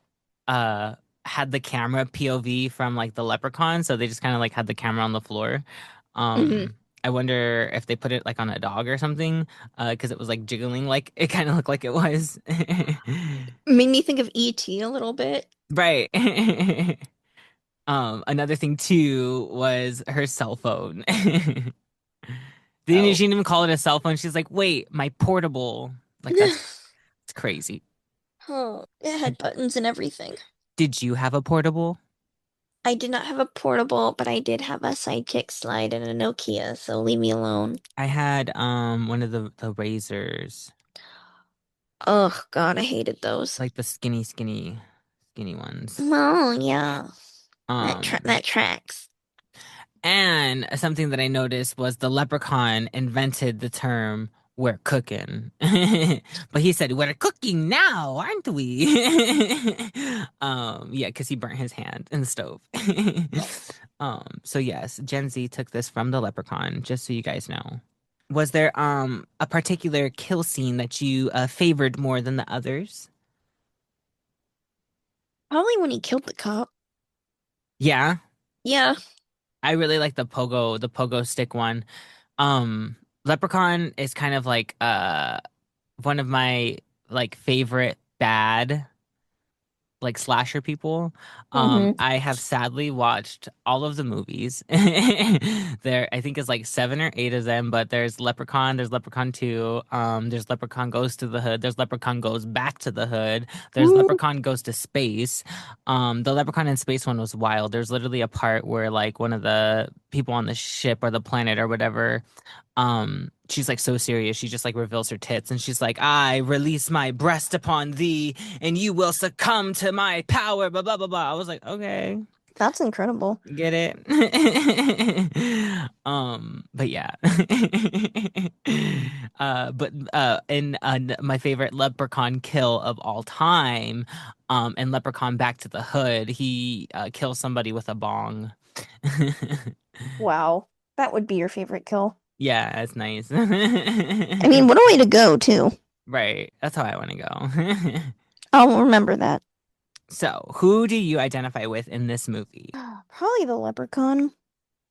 uh had the camera POV from like the leprechaun, so they just kind of like had the camera on the floor. Hmm. I wonder if they put it like on a dog or something, because it was like jiggling, like it kind of looked like it was. Made me think of E.T. a little bit. Right. Another thing too was her cell phone. She Oh. didn't even call it a cell phone. She's like, "Wait, my portable." Like it's crazy. Oh, it had buttons and everything. Did you have a portable? I did not have a portable, but I did have a Sidekick slide and a Nokia, so leave me alone. I had one of the razors, Oh God, I hated those. like the skinny ones. Oh yeah, Um, that tracks. and something that I noticed was the leprechaun invented the term "we're cooking," but he said "we're cooking now, aren't we?" Yeah, because he burnt his hand in the stove. So yes, Gen Z took this from the leprechaun, just so you guys know. Was there a particular kill scene that you favored more than the others? Probably when he killed the cop. Yeah, Yeah. I really like the pogo stick one. Um, Leprechaun is kind of like one of my like favorite bad like slasher people. Hmm. I have sadly watched all of the movies. There, I think it's like 7 or 8 of them, but there's Leprechaun, there's Leprechaun 2, there's Leprechaun Goes to the Hood, there's Leprechaun Goes Back to the Hood, there's Leprechaun Goes to Space. The Leprechaun in Space one was wild. There's literally a part where like one of the people on the ship or the planet or whatever, she's like so serious, she just like reveals her tits and she's like, I release my breast upon thee and you will succumb to my power, blah blah blah blah. I was like, okay, That's incredible. get it. But yeah. My favorite Leprechaun kill of all time, in Leprechaun Back to the Hood, he kills somebody with a bong. Wow. That would be your favorite kill. Yeah, that's nice. I mean, what a way to go, too. Right. That's how I want to go. I'll remember that. So, who do you identify with in this movie? Probably the leprechaun.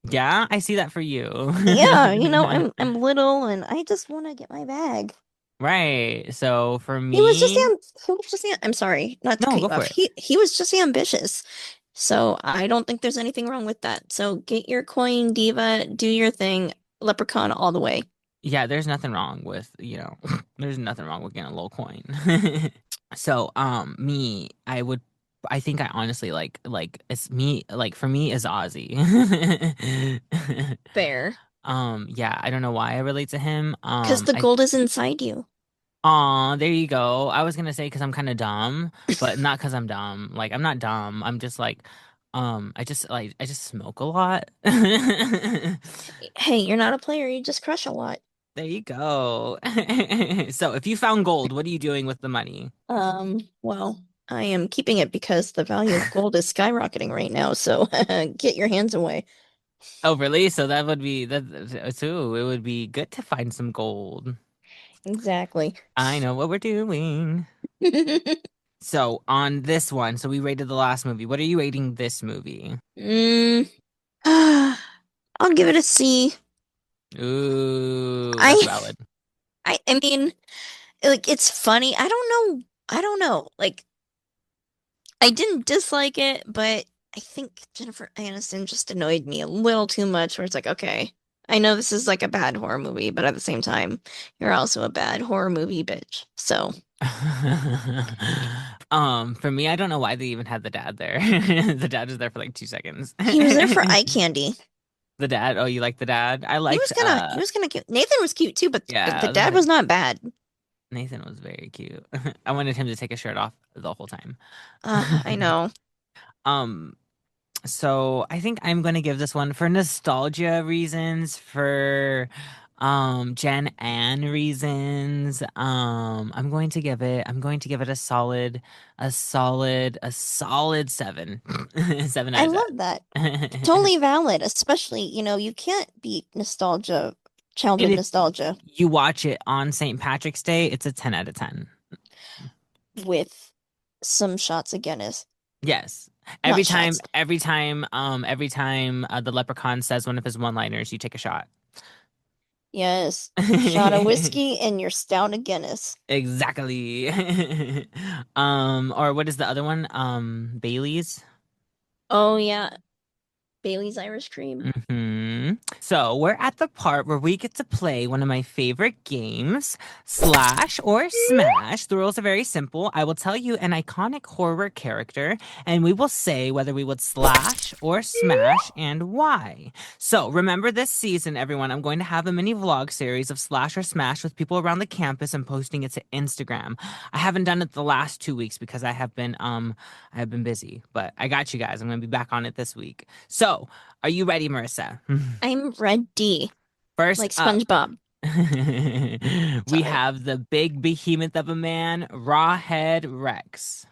Yeah, I see that for you. Yeah, I'm little and I just want to get my bag. Right. So, for He was just me, I'm sorry, not to no, cut go you for off. it. He was just ambitious. So I don't think there's anything wrong with that. So get your coin, diva, do your thing, leprechaun all the way. Yeah, there's nothing wrong with, there's nothing wrong with getting a little coin. So, me, I think I honestly like it's me, like for me is Ozzy. Fair. Yeah, I don't know why I relate to him. Because the gold is inside you. Aw, there you go. I was gonna say because I'm kind of dumb, but not because I'm dumb. Like I'm not dumb. I'm just like, I just smoke a lot. Hey, you're not a player, you just crush a lot. There you go. So if you found gold, what are you doing with the money? Well, I am keeping it because the value of gold is skyrocketing right now, so get your hands away. Oh, really? So that would be that too. It would be good to find some gold. Exactly. I know what we're doing. So on this one, so we rated the last movie. What are you rating this movie? Mm, I'll give it a C. Ooh, that's I valid. I mean, like it's funny. I don't know. I don't know. Like I didn't dislike it, but I think Jennifer Aniston just annoyed me a little too much where it's like, okay, I know this is like a bad horror movie, but at the same time, you're also a bad horror movie bitch. So, For me, I don't know why they even had the dad there. The dad was there for like 2 seconds. he was there for eye candy. The dad, oh, you like the dad? I He liked was gonna he was gonna cute. Nathan was cute too, but yeah, the I was gonna dad say was not bad. Nathan was very cute. I wanted him to take his shirt off the whole time. I know. Um, so I think I'm gonna give this one for nostalgia reasons, for Jen Ann reasons. I'm going to give it a solid 7. 7 I out of love that. 10. Totally valid, especially, you can't beat nostalgia, And childhood if nostalgia you watch it on St. Patrick's Day, it's a 10 out of 10. with some shots of Guinness. Yes. Not shots. Every time the leprechaun says one of his one-liners, you take a shot. Yes. Shot of whiskey and your stout of Guinness. Exactly. Or what is the other one? Bailey's. Oh yeah. Bailey's Irish Cream. So we're at the part where we get to play one of my favorite games, Slash or Smash. The rules are very simple. I will tell you an iconic horror character, and we will say whether we would slash or smash and why. So remember this season, everyone, I'm going to have a mini vlog series of Slash or Smash with people around the campus and posting it to Instagram. I haven't done it the last 2 weeks because I have been busy, but I got you guys. I'm going to be back on it this week. So, are you ready, Marissa? I'm ready. First Like up, SpongeBob. we Sorry. have the big behemoth of a man, Rawhead Rex.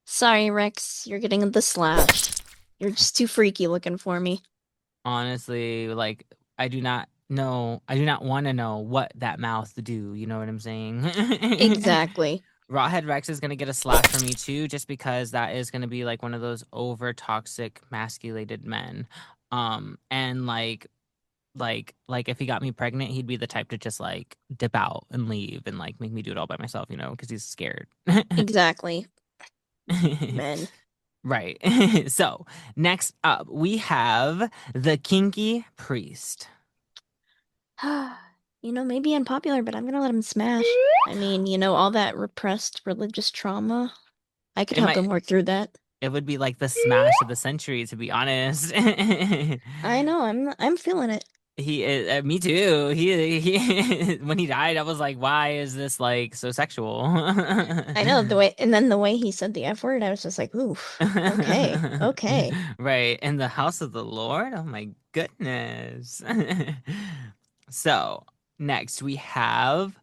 Sorry, Rex. You're getting the slash. You're just too freaky looking for me. Honestly, like, I do not want to know what that mouth do. You know what I'm saying? Exactly. Rawhead Rex is gonna get a slash from me too, just because that is gonna be like one of those over toxic, masculated men. And like if he got me pregnant, he'd be the type to just like dip out and leave and like make me do it all by myself, because he's scared. Exactly. Men. Right. So, next up, we have the kinky priest. Maybe unpopular, but I'm gonna let him smash. I mean, all that repressed religious trauma. I could It help him might work through that. it would be like the smash of the century, to be honest. I know, I'm feeling it. He is, me too. He when he died, I was like, why is this like so sexual? I know the way, and then the way he said the F word, I was just like, oof, okay, okay. Right. In the house of the Lord? Oh my goodness. So, next we have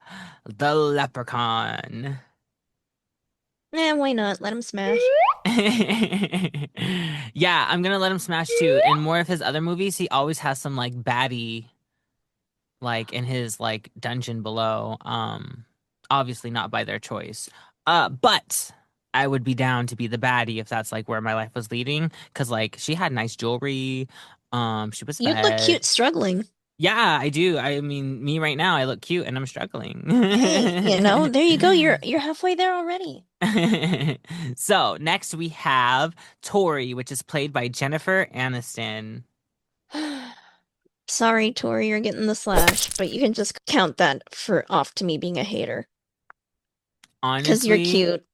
the Leprechaun. Why not? Let him smash. Yeah, I'm gonna let him smash too. In more of his other movies, he always has some like baddie like in his like dungeon below. Obviously not by their choice. But I would be down to be the baddie if that's like where my life was leading. Cause like she had nice jewelry. She was You'd look fed. cute struggling. Yeah, I do. I mean, me right now, I look cute and I'm struggling. Hey, there you go. You're halfway there already. So next we have Tori, which is played by Jennifer Aniston. Sorry, Tori, you're getting the slash, but you can just count that for off to me being a hater. Because you're Honestly, cute.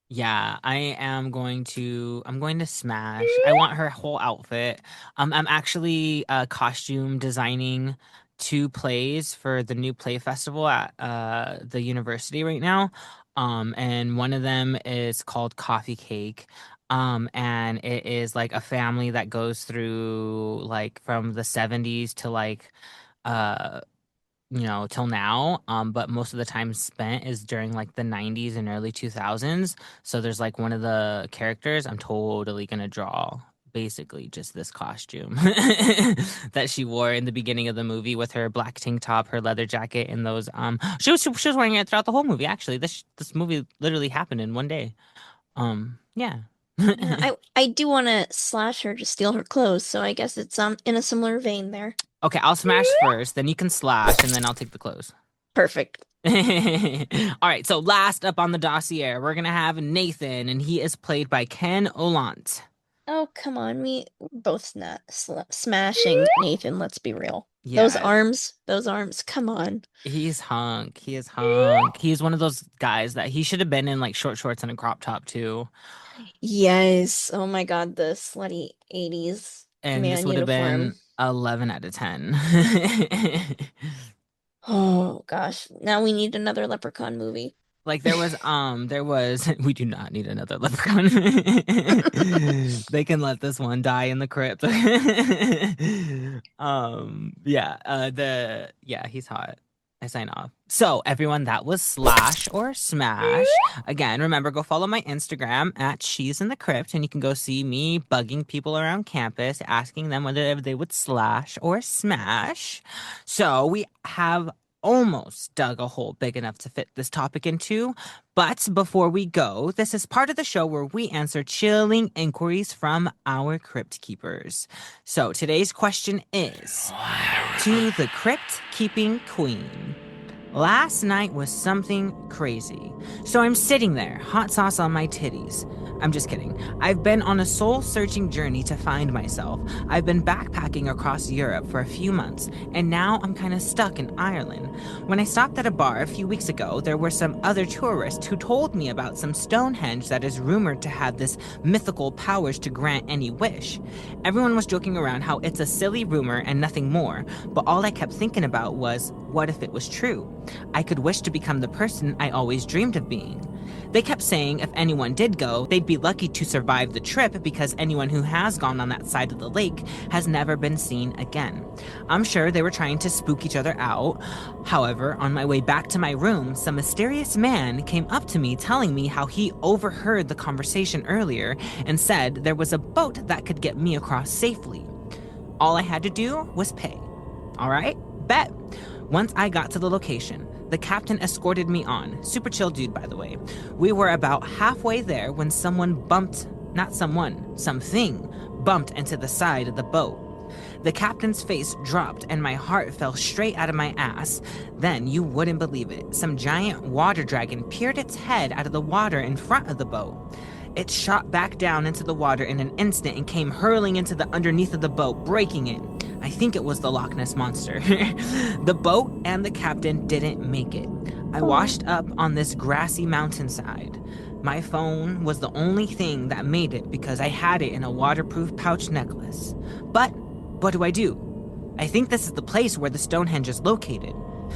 yeah, I'm going to smash. I want her whole outfit. I'm actually costume designing two plays for the new play festival at the university right now. And one of them is called Coffee Cake. And it is like a family that goes through like from the 70s to like uh till now. But most of the time spent is during like the 90s and early 2000s. So there's like one of the characters I'm totally gonna draw basically just this costume that she wore in the beginning of the movie with her black tank top, her leather jacket, and those she was wearing it throughout the whole movie actually. This movie literally happened in one day. Yeah. Yeah, I do want to slash her to steal her clothes, so I guess it's in a similar vein there. Okay, I'll smash first, then you can slash, and then I'll take the clothes. Perfect. All right, so last up on the dossier, we're gonna have Nathan, and he is played by Ken Olant. Oh, come on, we're both smashing Nathan, let's be real. Yeah, Those arms, come on. he's hunk. He is hunk. He's one of those guys that he should have been in like short shorts and a crop top too. Yes. Oh my God, the slutty 80s And this man would have been uniform. 11 out of 10. Oh gosh, now we need another Leprechaun movie. Like there was we do not need another leprechaun. They can let this one die in the crypt. Yeah, he's hot. I sign off. So everyone, that was Slash or Smash. Again, remember, go follow my Instagram at She's in the Crypt, and you can go see me bugging people around campus, asking them whether they would slash or smash. So we have almost dug a hole big enough to fit this topic into. But before we go, this is part of the show where we answer chilling inquiries from our crypt keepers. So today's question is, to the crypt keeping queen. Last night was something crazy. So I'm sitting there, hot sauce on my titties. I'm just kidding. I've been on a soul-searching journey to find myself. I've been backpacking across Europe for a few months, and now I'm kind of stuck in Ireland. When I stopped at a bar a few weeks ago, there were some other tourists who told me about some Stonehenge that is rumored to have this mythical powers to grant any wish. Everyone was joking around how it's a silly rumor and nothing more, but all I kept thinking about was, what if it was true? I could wish to become the person I always dreamed of being. They kept saying if anyone did go, they'd be lucky to survive the trip because anyone who has gone on that side of the lake has never been seen again. I'm sure they were trying to spook each other out. However, on my way back to my room, some mysterious man came up to me telling me how he overheard the conversation earlier and said there was a boat that could get me across safely. All I had to do was pay. All right, bet. Once I got to the location, the captain escorted me on. Super chill dude, by the way. We were about halfway there when something bumped into the side of the boat. The captain's face dropped and my heart fell straight out of my ass. Then, you wouldn't believe it, some giant water dragon peered its head out of the water in front of the boat. It shot back down into the water in an instant and came hurling into the underneath of the boat, breaking it. I think it was the Loch Ness Monster. The boat and the captain didn't make it. I washed up on this grassy mountainside. My phone was the only thing that made it because I had it in a waterproof pouch necklace. But what do I do? I think this is the place where the Stonehenge is located.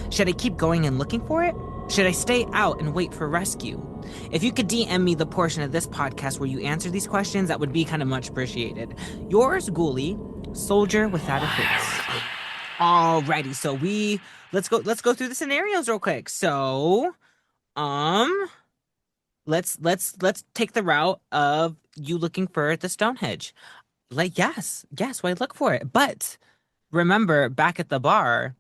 Should I keep going and looking for it? Should I stay out and wait for rescue? If you could DM me the portion of this podcast where you answer these questions, that would be kind of much appreciated. Yours, Ghoulie, Soldier Without a Face. Alrighty, so let's go through the scenarios real quick. So, let's take the route of you looking for the Stonehenge. Like, yes, why look for it? But remember, back at the bar,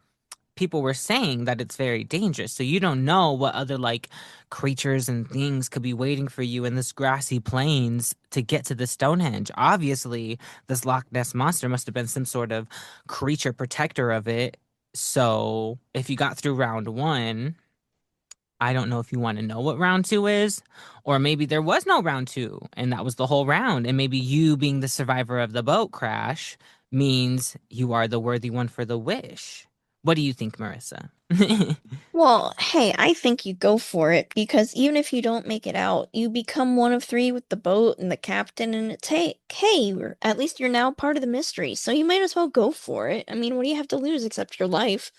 people were saying that it's very dangerous. So you don't know what other like creatures and things could be waiting for you in this grassy plains to get to the Stonehenge. Obviously, this Loch Ness Monster must have been some sort of creature protector of it. So if you got through round one, I don't know if you want to know what round two is, or maybe there was no round two and that was the whole round. And maybe you being the survivor of the boat crash means you are the worthy one for the wish. What do you think, Marissa? Well, hey, I think you go for it because even if you don't make it out, you become one of three with the boat and the captain, and it's hey, at least you're now part of the mystery, so you might as well go for it. I mean, what do you have to lose except your life?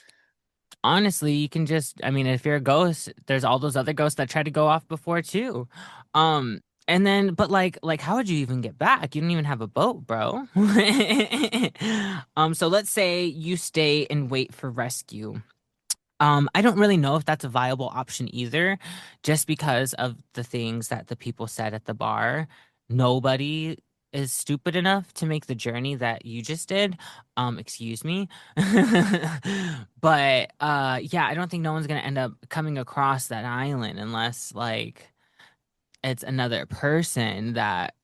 Honestly, you can just, I mean, if you're a ghost, there's all those other ghosts that tried to go off before too. And then, but like, how would you even get back? You don't even have a boat, bro. So let's say you stay and wait for rescue. I don't really know if that's a viable option either, just because of the things that the people said at the bar. Nobody is stupid enough to make the journey that you just did. Excuse me. But yeah, I don't think no one's gonna end up coming across that island unless like it's another person that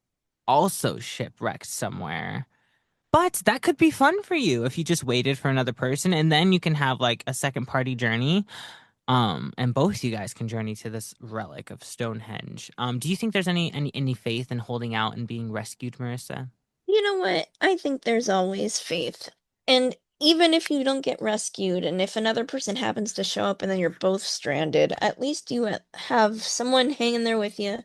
also shipwrecked somewhere. But that could be fun for you if you just waited for another person and then you can have like a second party journey. And both you guys can journey to this relic of Stonehenge. Do you think there's any faith in holding out and being rescued, Marissa? You know what? I think there's always faith. And even if you don't get rescued, and if another person happens to show up and then you're both stranded, at least you have someone hanging there with you,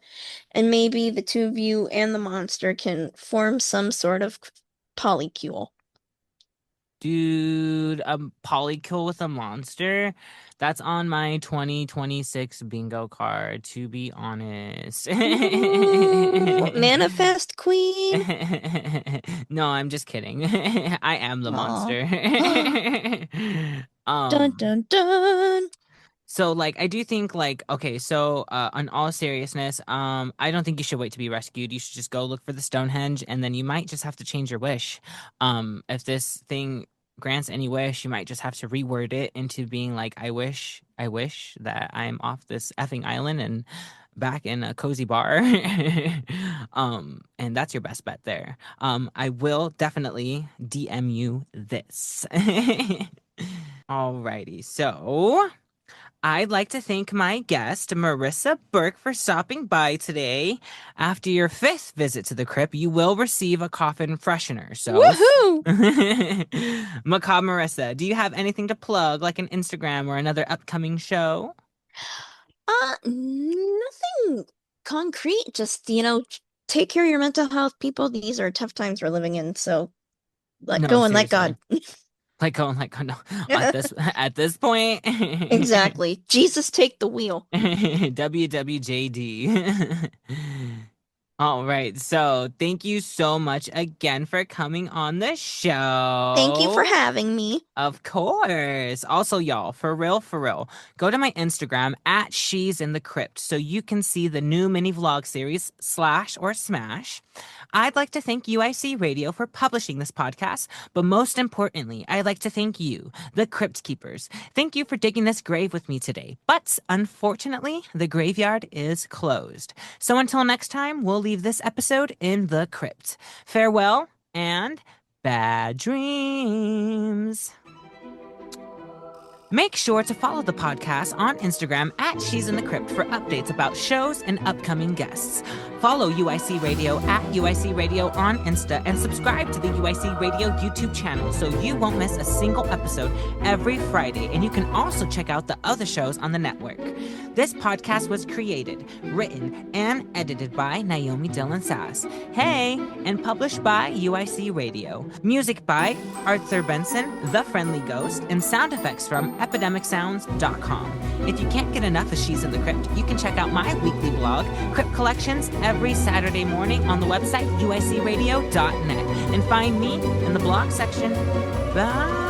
and maybe the two of you and the monster can form some sort of polycule. Dude, a polykill with a monster? That's on my 2026 bingo card, to be honest. Ooh, manifest queen. No, I'm just kidding. I am the Aw. monster. Dun dun dun. So like I do think like okay, so on all seriousness, I don't think you should wait to be rescued. You should just go look for the Stonehenge and then you might just have to change your wish. If this thing grants any wish, you might just have to reword it into being like I wish that I'm off this effing island and back in a cozy bar. And that's your best bet there. I will definitely DM you this. Alrighty, so I'd like to thank my guest, Marissa Burke, for stopping by today. After your fifth visit to the crypt, you will receive a coffin freshener. So, Woohoo! Macabre Marissa, do you have anything to plug, like an Instagram or another upcoming show? Nothing concrete. Just, take care of your mental health, people. These are tough times we're living in, so let No, go and let seriously. God. Like, no, at this point, Exactly. Jesus, take the wheel. WWJD. All right. So thank you so much again for coming on the Thank you for show. having me. Of course. Also, y'all, for real, go to my Instagram at She's in the Crypt so you can see the new mini vlog series Slash or Smash. I'd like to thank UIC Radio for publishing this podcast, but most importantly, I'd like to thank you, the Crypt Keepers. Thank you for digging this grave with me today. But unfortunately, the graveyard is closed. So until next time, we'll leave this episode in the crypt. Farewell and Bad dreams. Make sure to follow the podcast on Instagram at She's in the Crypt for updates about shows and upcoming guests. Follow UIC Radio at UIC Radio on Insta and subscribe to the UIC Radio YouTube channel so you won't miss a single episode every Friday. And you can also check out the other shows on the network. This podcast was created, written, and edited by Niomi Dylan Sass. Hey, and published by UIC Radio. Music by Arthur Benson, The Friendly Ghost, and sound effects from epidemicsounds.com. If you can't get enough of She's in the Crypt, you can check out my weekly blog, Crypt Collections, every Saturday morning on the website uicradio.net. And find me in the blog section. Bye.